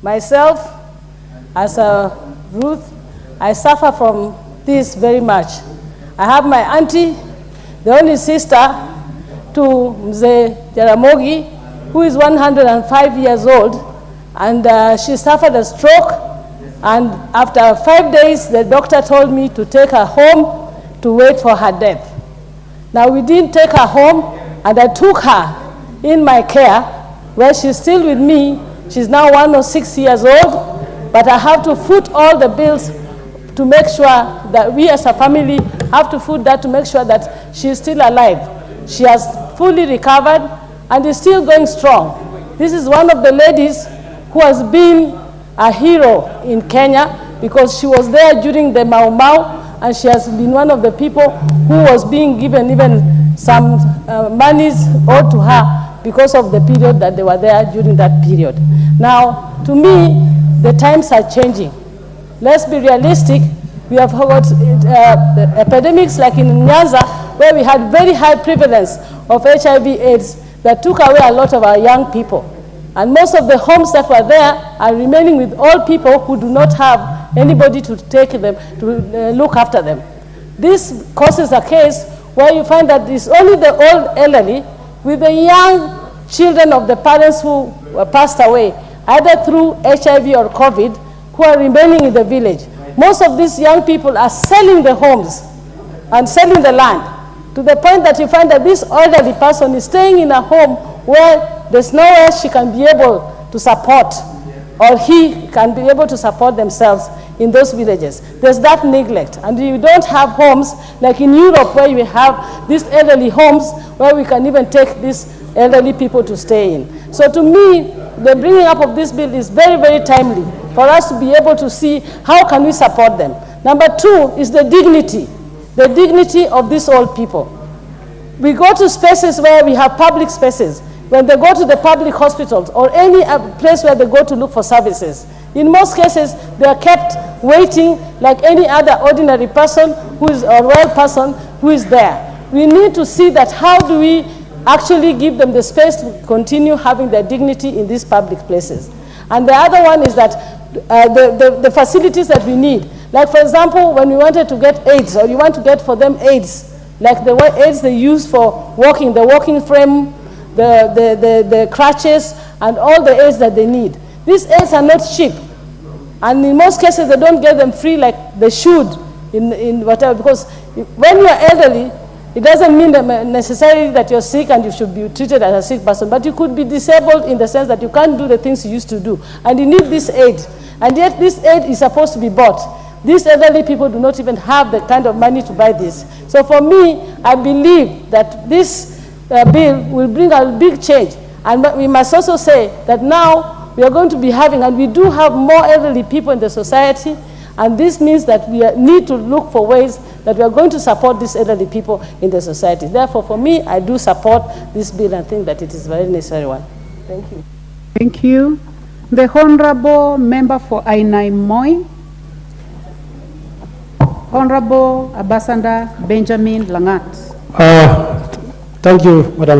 Myself, as a Ruth, I suffer from this very much. I have my auntie, the only sister to Mzee Jaramogi, who is 105 years old, and she suffered a stroke, and after 5 days, the doctor told me to take her home to wait for her death. Now, we didn't take her home, and I took her in my care, where she's still with me. She's now 106 years old, but I have to foot all the bills to make sure that we as a family have to foot that to make sure that she's still alive. She has fully recovered and is still going strong. This is one of the ladies who has been a hero in Kenya because she was there during the Mau Mau, and she has been one of the people who was being given even some monies owed to her because of the period that they were there during that period. Now, to me, the times are changing. Let's be realistic. We have got the epidemics like in Nyanza, where we had very high prevalence of HIV/AIDS that took away a lot of our young people. And most of the homes that were there are remaining with old people who do not have anybody to take them, to look after them. This causes a case where you find that it's only the old elderly with the young children of the parents who passed away, either through HIV or COVID, who are remaining in the village. Most of these young people are selling the homes and selling the land, to the point that you find that this elderly person is staying in a home where there's nowhere she can be able to support, or he can be able to support themselves in those villages. There's that neglect. And you don't have homes like in Europe, where you have these elderly homes where we can even take these elderly people to stay in. So to me, the bringing up of this bill is very, very timely for us to be able to see how can we support them. Number two is the dignity of these old people. We go to spaces where we have public spaces. When they go to the public hospitals or any place where they go to look for services, in most cases, they are kept waiting like any other ordinary person who is a royal person who is there. We need to see that how do we actually give them the space to continue having their dignity in these public places. And the other one is that the facilities that we need. Like, for example, when we wanted to get aids, or you want to get for them aids, like the aids they use for walking, the walking frame, the crutches, and all the aids that they need. These aids are not cheap. And in most cases, they don't get them free like they should in whatever, because when you are elderly, it doesn't mean that necessarily that you're sick and you should be treated as a sick person, but you could be disabled in the sense that you can't do the things you used to do, and you need this aid. And yet this aid is supposed to be bought. These elderly people do not even have the kind of money to buy this. So for me, I believe that this bill will bring a big change. And we must also say that now we are going to be having, and we do have more elderly people in the society, and this means that we need to look for ways that we are going to support these elderly people in the society. Therefore, for me, I do support this bill and think that it is a very necessary one. Thank you. Thank you. The Honorable Member for Ainai Moi. Honorable Ambassador Benjamin Langat. Thank you, Madam